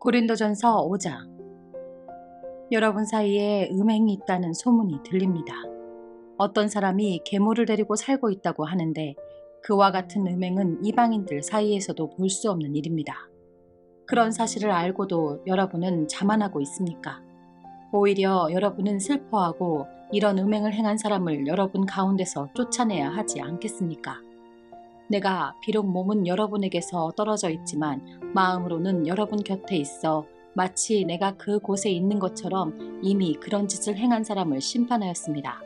고린도전서 5장. 여러분 사이에 음행이 있다는 소문이 들립니다. 어떤 사람이 계모를 데리고 살고 있다고 하는데 그와 같은 음행은 이방인들 사이에서도 볼 수 없는 일입니다. 그런 사실을 알고도 여러분은 자만하고 있습니까? 오히려 여러분은 슬퍼하고 이런 음행을 행한 사람을 여러분 가운데서 쫓아내야 하지 않겠습니까? 내가 비록 몸은 여러분에게서 떨어져 있지만 마음으로는 여러분 곁에 있어 마치 내가 그곳에 있는 것처럼 이미 그런 짓을 행한 사람을 심판하였습니다.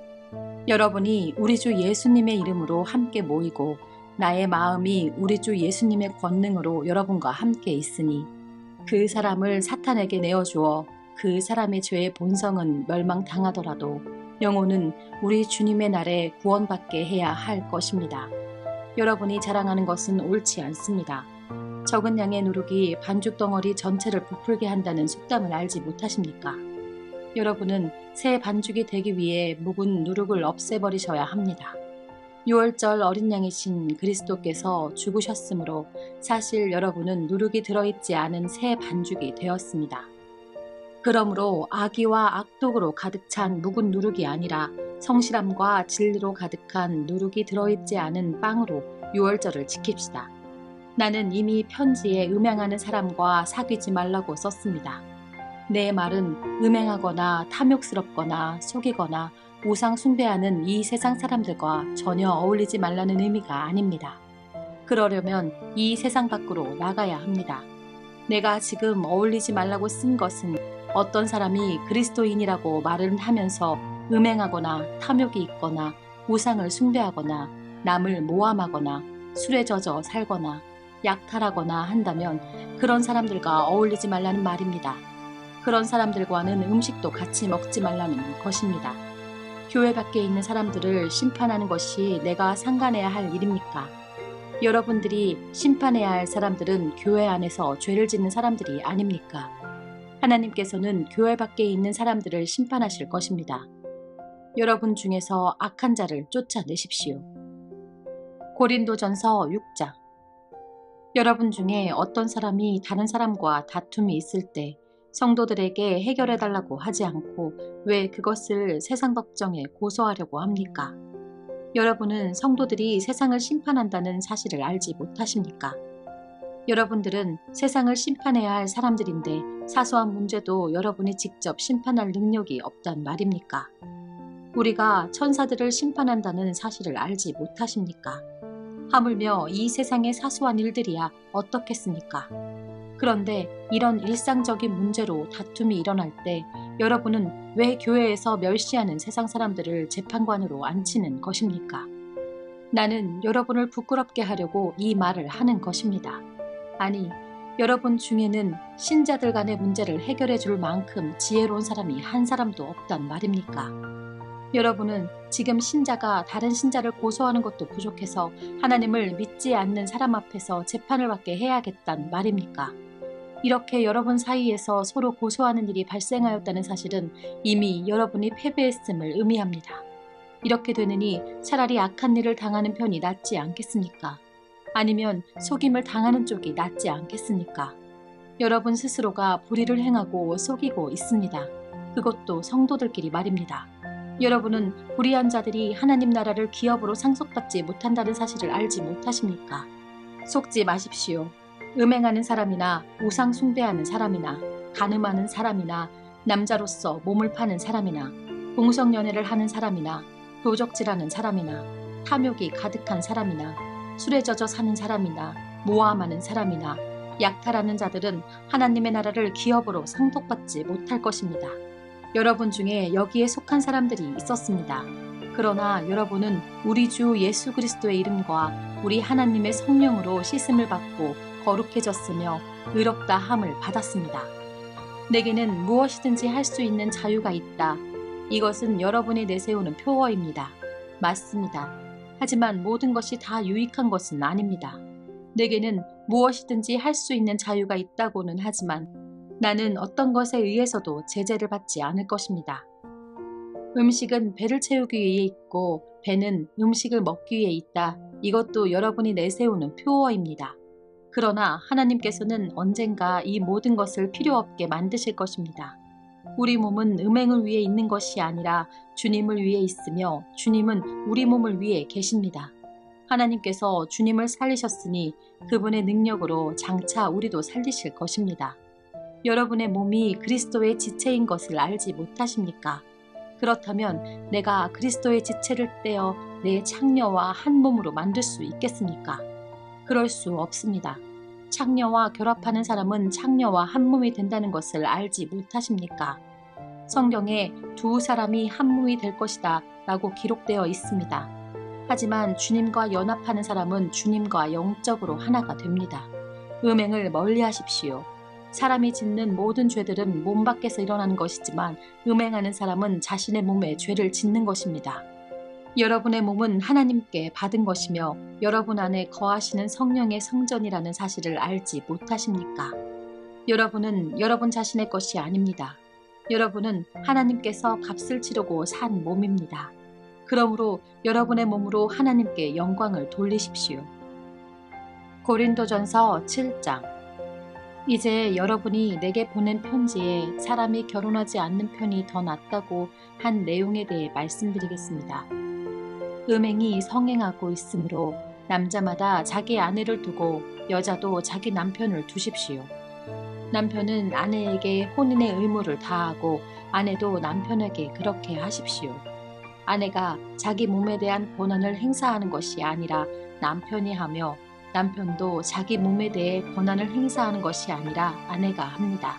여러분이 우리 주 예수님의 이름으로 함께 모이고 나의 마음이 우리 주 예수님의 권능으로 여러분과 함께 있으니 그 사람을 사탄에게 내어주어 그 사람의 죄의 본성은 멸망당하더라도 영혼은 우리 주님의 날에 구원받게 해야 할 것입니다. 여러분이 자랑하는 것은 옳지 않습니다. 적은 양의 누룩이 반죽 덩어리 전체를 부풀게 한다는 속담을 알지 못하십니까? 여러분은 새 반죽이 되기 위해 묵은 누룩을 없애버리셔야 합니다. 유월절 어린 양이신 그리스도께서 죽으셨으므로 사실 여러분은 누룩이 들어있지 않은 새 반죽이 되었습니다. 그러므로 악의와 악독으로 가득 찬 묵은 누룩이 아니라 성실함과 진리로 가득한 누룩이 들어있지 않은 빵으로 유월절을 지킵시다. 나는 이미 편지에 음행하는 사람과 사귀지 말라고 썼습니다. 내 말은 음행하거나 탐욕스럽거나 속이거나 우상 숭배하는 이 세상 사람들과 전혀 어울리지 말라는 의미가 아닙니다. 그러려면 이 세상 밖으로 나가야 합니다. 내가 지금 어울리지 말라고 쓴 것은 어떤 사람이 그리스도인이라고 말을 하면서 음행하거나 탐욕이 있거나 우상을 숭배하거나 남을 모함하거나 술에 젖어 살거나 약탈하거나 한다면 그런 사람들과 어울리지 말라는 말입니다. 그런 사람들과는 음식도 같이 먹지 말라는 것입니다. 교회 밖에 있는 사람들을 심판하는 것이 내가 상관해야 할 일입니까? 여러분들이 심판해야 할 사람들은 교회 안에서 죄를 짓는 사람들이 아닙니까? 하나님께서는 교회 밖에 있는 사람들을 심판하실 것입니다. 여러분 중에서 악한 자를 쫓아내십시오. 고린도전서 6장. 여러분 중에 어떤 사람이 다른 사람과 다툼이 있을 때 성도들에게 해결해달라고 하지 않고 왜 그것을 세상 법정에 고소하려고 합니까? 여러분은 성도들이 세상을 심판한다는 사실을 알지 못하십니까? 여러분들은 세상을 심판해야 할 사람들인데 사소한 문제도 여러분이 직접 심판할 능력이 없단 말입니까? 우리가 천사들을 심판한다는 사실을 알지 못하십니까? 하물며 이 세상의 사소한 일들이야 어떻겠습니까? 그런데 이런 일상적인 문제로 다툼이 일어날 때 여러분은 왜 교회에서 멸시하는 세상 사람들을 재판관으로 앉히는 것입니까? 나는 여러분을 부끄럽게 하려고 이 말을 하는 것입니다. 아니, 여러분 중에는 신자들 간의 문제를 해결해 줄 만큼 지혜로운 사람이 한 사람도 없단 말입니까? 여러분은 지금 신자가 다른 신자를 고소하는 것도 부족해서 하나님을 믿지 않는 사람 앞에서 재판을 받게 해야겠단 말입니까? 이렇게 여러분 사이에서 서로 고소하는 일이 발생하였다는 사실은 이미 여러분이 패배했음을 의미합니다. 이렇게 되느니 차라리 악한 일을 당하는 편이 낫지 않겠습니까? 아니면 속임을 당하는 쪽이 낫지 않겠습니까? 여러분 스스로가 불의를 행하고 속이고 있습니다. 그것도 성도들끼리 말입니다. 여러분은 불의한 자들이 하나님 나라를 기업으로 상속받지 못한다는 사실을 알지 못하십니까? 속지 마십시오. 음행하는 사람이나 우상 숭배하는 사람이나 간음하는 사람이나 남자로서 몸을 파는 사람이나 공성연애를 하는 사람이나 도적질하는 사람이나 탐욕이 가득한 사람이나 술에 젖어 사는 사람이나 모함하는 사람이나 약탈하는 자들은 하나님의 나라를 기업으로 상속받지 못할 것입니다. 여러분 중에 여기에 속한 사람들이 있었습니다. 그러나 여러분은 우리 주 예수 그리스도의 이름과 우리 하나님의 성령으로 씻음을 받고 거룩해졌으며 의롭다 함을 받았습니다. 내게는 무엇이든지 할 수 있는 자유가 있다. 이것은 여러분이 내세우는 표어입니다. 맞습니다. 하지만 모든 것이 다 유익한 것은 아닙니다. 내게는 무엇이든지 할 수 있는 자유가 있다고는 하지만 나는 어떤 것에 의해서도 제재를 받지 않을 것입니다. 음식은 배를 채우기 위해 있고 배는 음식을 먹기 위해 있다. 이것도 여러분이 내세우는 표어입니다. 그러나 하나님께서는 언젠가 이 모든 것을 필요 없게 만드실 것입니다. 우리 몸은 음행을 위해 있는 것이 아니라 주님을 위해 있으며 주님은 우리 몸을 위해 계십니다. 하나님께서 주님을 살리셨으니 그분의 능력으로 장차 우리도 살리실 것입니다. 여러분의 몸이 그리스도의 지체인 것을 알지 못하십니까? 그렇다면 내가 그리스도의 지체를 떼어 내 창녀와 한 몸으로 만들 수 있겠습니까? 그럴 수 없습니다. 창녀와 결합하는 사람은 창녀와 한 몸이 된다는 것을 알지 못하십니까? 성경에 두 사람이 한 몸이 될 것이다 라고 기록되어 있습니다. 하지만 주님과 연합하는 사람은 주님과 영적으로 하나가 됩니다. 음행을 멀리 하십시오. 사람이 짓는 모든 죄들은 몸 밖에서 일어나는 것이지만 음행하는 사람은 자신의 몸에 죄를 짓는 것입니다. 여러분의 몸은 하나님께 받은 것이며 여러분 안에 거하시는 성령의 성전이라는 사실을 알지 못하십니까? 여러분은 여러분 자신의 것이 아닙니다. 여러분은 하나님께서 값을 치르고 산 몸입니다. 그러므로 여러분의 몸으로 하나님께 영광을 돌리십시오. 고린도전서 7장. 이제 여러분이 내게 보낸 편지에 사람이 결혼하지 않는 편이 더 낫다고 한 내용에 대해 말씀드리겠습니다. 음행이 성행하고 있으므로 남자마다 자기 아내를 두고 여자도 자기 남편을 두십시오. 남편은 아내에게 혼인의 의무를 다하고 아내도 남편에게 그렇게 하십시오. 아내가 자기 몸에 대한 권한을 행사하는 것이 아니라 남편이 하며 남편도 자기 몸에 대해 권한을 행사하는 것이 아니라 아내가 합니다.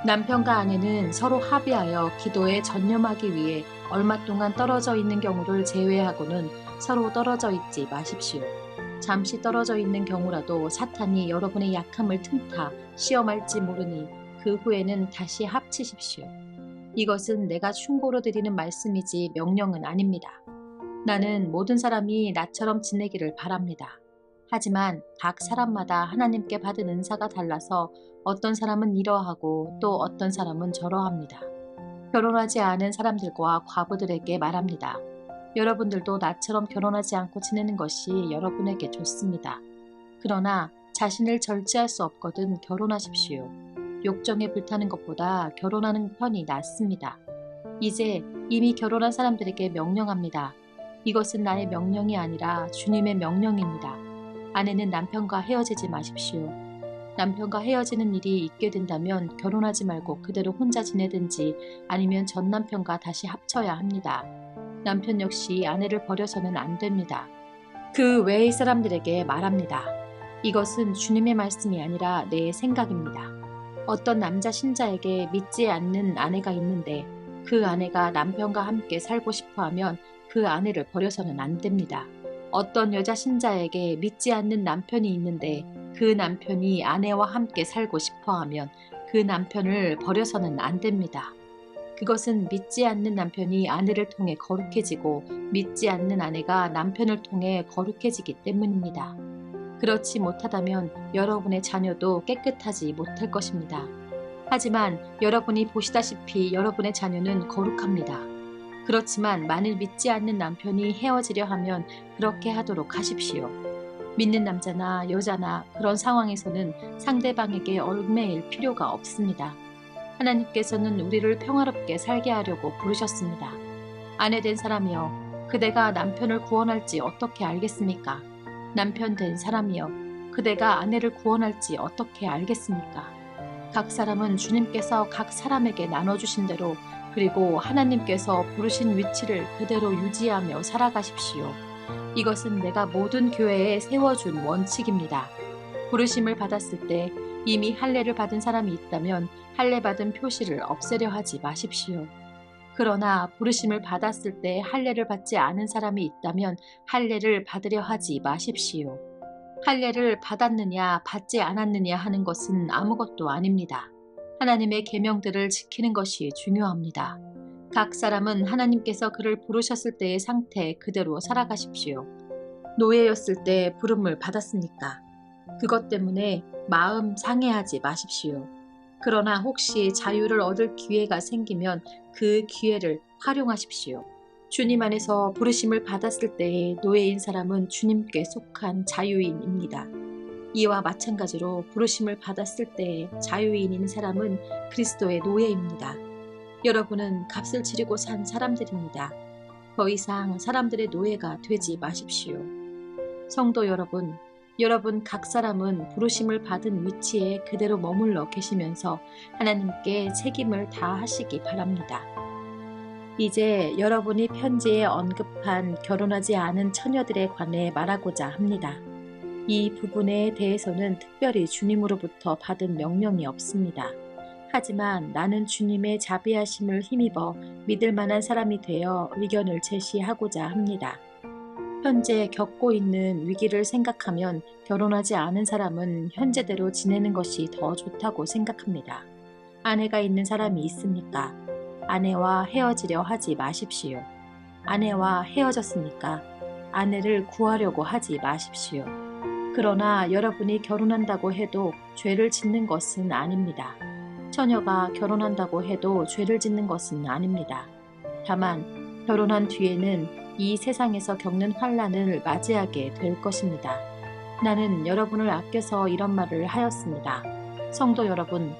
남편과 아내는 서로 합의하여 기도에 전념하기 위해 얼마 동안 떨어져 있는 경우를 제외하고는 서로 떨어져 있지 마십시오. 잠시 떨어져 있는 경우라도 사탄이 여러분의 약함을 틈타 시험할지 모르니 그 후에는 다시 합치십시오. 이것은 내가 충고로 드리는 말씀이지 명령은 아닙니다. 나는 모든 사람이 나처럼 지내기를 바랍니다. 하지만 각 사람마다 하나님께 받은 은사가 달라서 어떤 사람은 이러하고 또 어떤 사람은 저러합니다. 결혼하지 않은 사람들과 과부들에게 말합니다. 여러분들도 나처럼 결혼하지 않고 지내는 것이 여러분에게 좋습니다. 그러나 자신을 절제할 수 없거든 결혼하십시오. 욕정에 불타는 것보다 결혼하는 편이 낫습니다. 이제 이미 결혼한 사람들에게 명령합니다. 이것은 나의 명령이 아니라 주님의 명령입니다. 아내는 남편과 헤어지지 마십시오. 남편과 헤어지는 일이 있게 된다면 결혼하지 말고 그대로 혼자 지내든지 아니면 전 남편과 다시 합쳐야 합니다. 남편 역시 아내를 버려서는 안 됩니다. 그 외의 사람들에게 말합니다. 이것은 주님의 말씀이 아니라 내 생각입니다. 어떤 남자 신자에게 믿지 않는 아내가 있는데 그 아내가 남편과 함께 살고 싶어 하면 그 아내를 버려서는 안 됩니다. 어떤 여자 신자에게 믿지 않는 남편이 있는데 그 남편이 아내와 함께 살고 싶어 하면 그 남편을 버려서는 안 됩니다. 그것은 믿지 않는 남편이 아내를 통해 거룩해지고 믿지 않는 아내가 남편을 통해 거룩해지기 때문입니다. 그렇지 못하다면 여러분의 자녀도 깨끗하지 못할 것입니다. 하지만 여러분이 보시다시피 여러분의 자녀는 거룩합니다. 그렇지만 만일 믿지 않는 남편이 헤어지려 하면 그렇게 하도록 하십시오. 믿는 남자나 여자나 그런 상황에서는 상대방에게 얽매일 필요가 없습니다. 하나님께서는 우리를 평화롭게 살게 하려고 부르셨습니다. 아내 된 사람이여, 그대가 남편을 구원할지 어떻게 알겠습니까? 남편 된 사람이여, 그대가 아내를 구원할지 어떻게 알겠습니까? 각 사람은 주님께서 각 사람에게 나눠주신 대로 그리고 하나님께서 부르신 위치를 그대로 유지하며 살아가십시오. 이것은 내가 모든 교회에 세워준 원칙입니다. 부르심을 받았을 때 이미 할례를 받은 사람이 있다면 할례 받은 표시를 없애려 하지 마십시오. 그러나 부르심을 받았을 때 할례를 받지 않은 사람이 있다면 할례를 받으려 하지 마십시오. 할례를 받았느냐 받지 않았느냐 하는 것은 아무것도 아닙니다. 하나님의 계명들을 지키는 것이 중요합니다. 각 사람은 하나님께서 그를 부르셨을 때의 상태 그대로 살아가십시오. 노예였을 때 부름을 받았으니까. 그것 때문에 마음 상해하지 마십시오. 그러나 혹시 자유를 얻을 기회가 생기면 그 기회를 활용하십시오. 주님 안에서 부르심을 받았을 때의 노예인 사람은 주님께 속한 자유인입니다. 이와 마찬가지로 부르심을 받았을 때 자유인인 사람은 그리스도의 노예입니다. 여러분은 값을 치르고 산 사람들입니다. 더 이상 사람들의 노예가 되지 마십시오. 성도 여러분, 여러분 각 사람은 부르심을 받은 위치에 그대로 머물러 계시면서 하나님께 책임을 다하시기 바랍니다. 이제 여러분이 편지에 언급한 결혼하지 않은 처녀들에 관해 말하고자 합니다. 이 부분에 대해서는 특별히 주님으로부터 받은 명령이 없습니다. 하지만 나는 주님의 자비하심을 힘입어 믿을 만한 사람이 되어 의견을 제시하고자 합니다. 현재 겪고 있는 위기를 생각하면 결혼하지 않은 사람은 현재대로 지내는 것이 더 좋다고 생각합니다. 아내가 있는 사람이 있습니까? 아내와 헤어지려 하지 마십시오. 아내와 헤어졌으니까 아내를 구하려고 하지 마십시오. 그러나 여러분이 결혼한다고 해도 죄를 짓는 것은 아닙니다. 처녀가 결혼한다고 해도 죄를 짓는 것은 아닙니다. 다만 결혼한 뒤에는 이 세상에서 겪는 환난을 맞이하게 될 것입니다. 나는 여러분을 아껴서 이런 말을 하였습니다. 성도 여러분,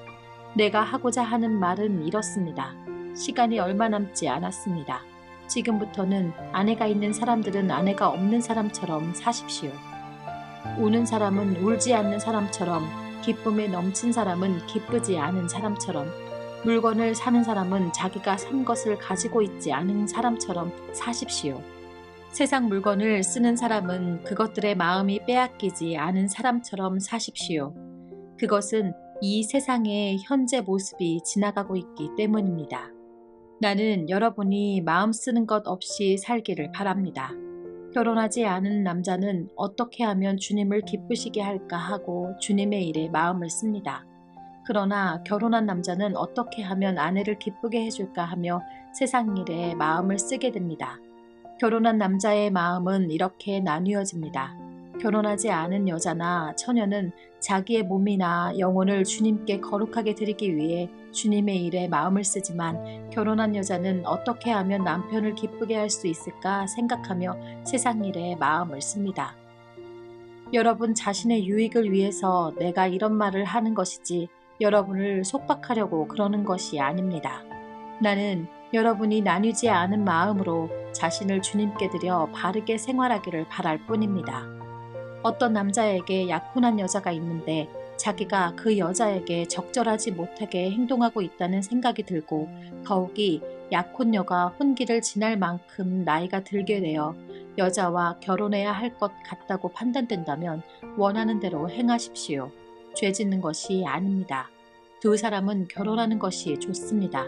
내가 하고자 하는 말은 이렇습니다. 시간이 얼마 남지 않았습니다. 지금부터는 아내가 있는 사람들은 아내가 없는 사람처럼 사십시오. 우는 사람은 울지 않는 사람처럼, 기쁨에 넘친 사람은 기쁘지 않은 사람처럼, 물건을 사는 사람은 자기가 산 것을 가지고 있지 않은 사람처럼 사십시오. 세상 물건을 쓰는 사람은 그것들의 마음이 빼앗기지 않은 사람처럼 사십시오. 그것은 이 세상의 현재 모습이 지나가고 있기 때문입니다. 나는 여러분이 마음 쓰는 것 없이 살기를 바랍니다. 결혼하지 않은 남자는 어떻게 하면 주님을 기쁘시게 할까 하고 주님의 일에 마음을 씁니다. 그러나 결혼한 남자는 어떻게 하면 아내를 기쁘게 해줄까 하며 세상 일에 마음을 쓰게 됩니다. 결혼한 남자의 마음은 이렇게 나뉘어집니다. 결혼하지 않은 여자나 처녀는 자기의 몸이나 영혼을 주님께 거룩하게 드리기 위해 주님의 일에 마음을 쓰지만, 결혼한 여자는 어떻게 하면 남편을 기쁘게 할 수 있을까 생각하며 세상 일에 마음을 씁니다. 여러분 자신의 유익을 위해서 내가 이런 말을 하는 것이지 여러분을 속박하려고 그러는 것이 아닙니다. 나는 여러분이 나뉘지 않은 마음으로 자신을 주님께 드려 바르게 생활하기를 바랄 뿐입니다. 어떤 남자에게 약혼한 여자가 있는데 자기가 그 여자에게 적절하지 못하게 행동하고 있다는 생각이 들고, 더욱이 약혼녀가 혼기를 지날 만큼 나이가 들게 되어 여자와 결혼해야 할 것 같다고 판단된다면 원하는 대로 행하십시오. 죄 짓는 것이 아닙니다. 두 사람은 결혼하는 것이 좋습니다.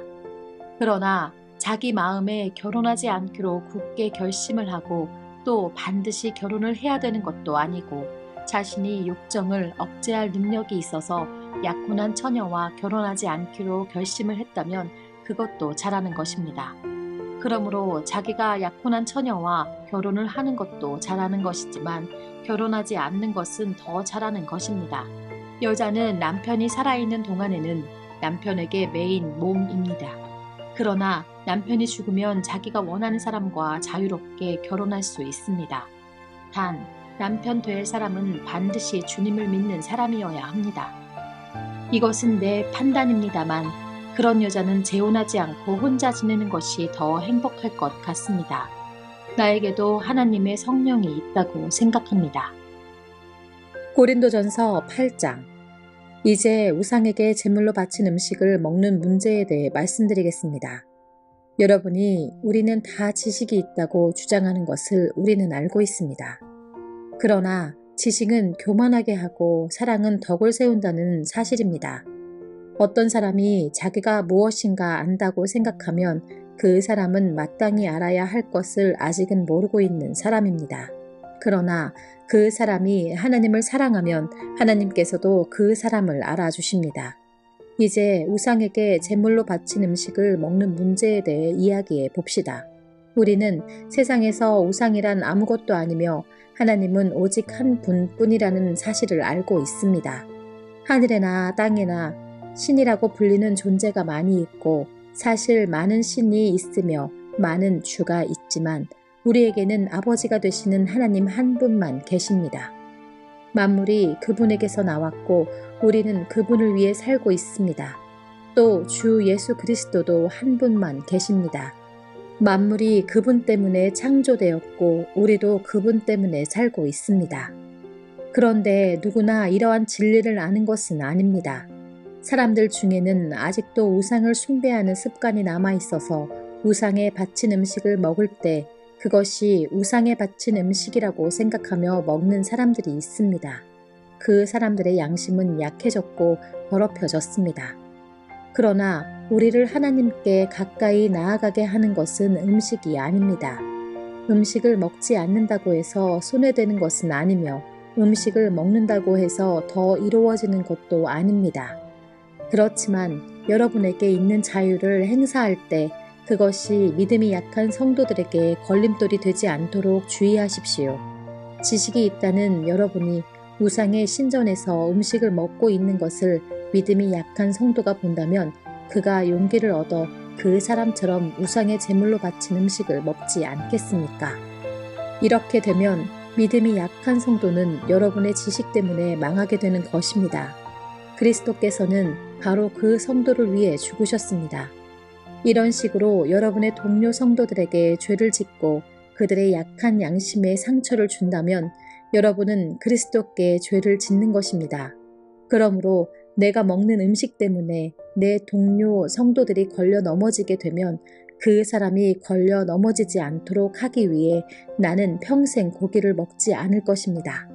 그러나 자기 마음에 결혼하지 않기로 굳게 결심을 하고 또 반드시 결혼을 해야 되는 것도 아니고, 자신이 욕정을 억제할 능력이 있어서 약혼한 처녀와 결혼하지 않기로 결심을 했다면 그것도 잘하는 것입니다. 그러므로 자기가 약혼한 처녀와 결혼을 하는 것도 잘하는 것이지만 결혼하지 않는 것은 더 잘하는 것입니다. 여자는 남편이 살아있는 동안에는 남편에게 매인 몸입니다. 그러나 남편이 죽으면 자기가 원하는 사람과 자유롭게 결혼할 수 있습니다. 단, 남편 될 사람은 반드시 주님을 믿는 사람이어야 합니다. 이것은 내 판단입니다만, 그런 여자는 재혼하지 않고 혼자 지내는 것이 더 행복할 것 같습니다. 나에게도 하나님의 성령이 있다고 생각합니다. 고린도전서 8장. 이제 우상에게 제물로 바친 음식을 먹는 문제에 대해 말씀드리겠습니다. 여러분이 우리는 다 지식이 있다고 주장하는 것을 우리는 알고 있습니다. 그러나 지식은 교만하게 하고 사랑은 덕을 세운다는 사실입니다. 어떤 사람이 자기가 무엇인가 안다고 생각하면 그 사람은 마땅히 알아야 할 것을 아직은 모르고 있는 사람입니다. 그러나 그 사람이 하나님을 사랑하면 하나님께서도 그 사람을 알아주십니다. 이제 우상에게 제물로 바친 음식을 먹는 문제에 대해 이야기해 봅시다. 우리는 세상에서 우상이란 아무것도 아니며 하나님은 오직 한 분뿐이라는 사실을 알고 있습니다. 하늘에나 땅에나 신이라고 불리는 존재가 많이 있고, 사실 많은 신이 있으며 많은 주가 있지만 우리에게는 아버지가 되시는 하나님 한 분만 계십니다. 만물이 그분에게서 나왔고 우리는 그분을 위해 살고 있습니다. 또 주 예수 그리스도도 한 분만 계십니다. 만물이 그분 때문에 창조되었고 우리도 그분 때문에 살고 있습니다. 그런데 누구나 이러한 진리를 아는 것은 아닙니다. 사람들 중에는 아직도 우상을 숭배하는 습관이 남아 있어서 우상에 바친 음식을 먹을 때 그것이 우상에 바친 음식이라고 생각하며 먹는 사람들이 있습니다. 그 사람들의 양심은 약해졌고 더럽혀졌습니다. 그러나 우리를 하나님께 가까이 나아가게 하는 것은 음식이 아닙니다. 음식을 먹지 않는다고 해서 손해되는 것은 아니며 음식을 먹는다고 해서 더 이루어지는 것도 아닙니다. 그렇지만 여러분에게 있는 자유를 행사할 때 그것이 믿음이 약한 성도들에게 걸림돌이 되지 않도록 주의하십시오. 지식이 있다는 여러분이 우상의 신전에서 음식을 먹고 있는 것을 믿음이 약한 성도가 본다면 그가 용기를 얻어 그 사람처럼 우상의 제물로 바친 음식을 먹지 않겠습니까? 이렇게 되면 믿음이 약한 성도는 여러분의 지식 때문에 망하게 되는 것입니다. 그리스도께서는 바로 그 성도를 위해 죽으셨습니다. 이런 식으로 여러분의 동료 성도들에게 죄를 짓고 그들의 약한 양심에 상처를 준다면 여러분은 그리스도께 죄를 짓는 것입니다. 그러므로 내가 먹는 음식 때문에 내 동료 성도들이 걸려 넘어지게 되면 그 사람이 걸려 넘어지지 않도록 하기 위해 나는 평생 고기를 먹지 않을 것입니다.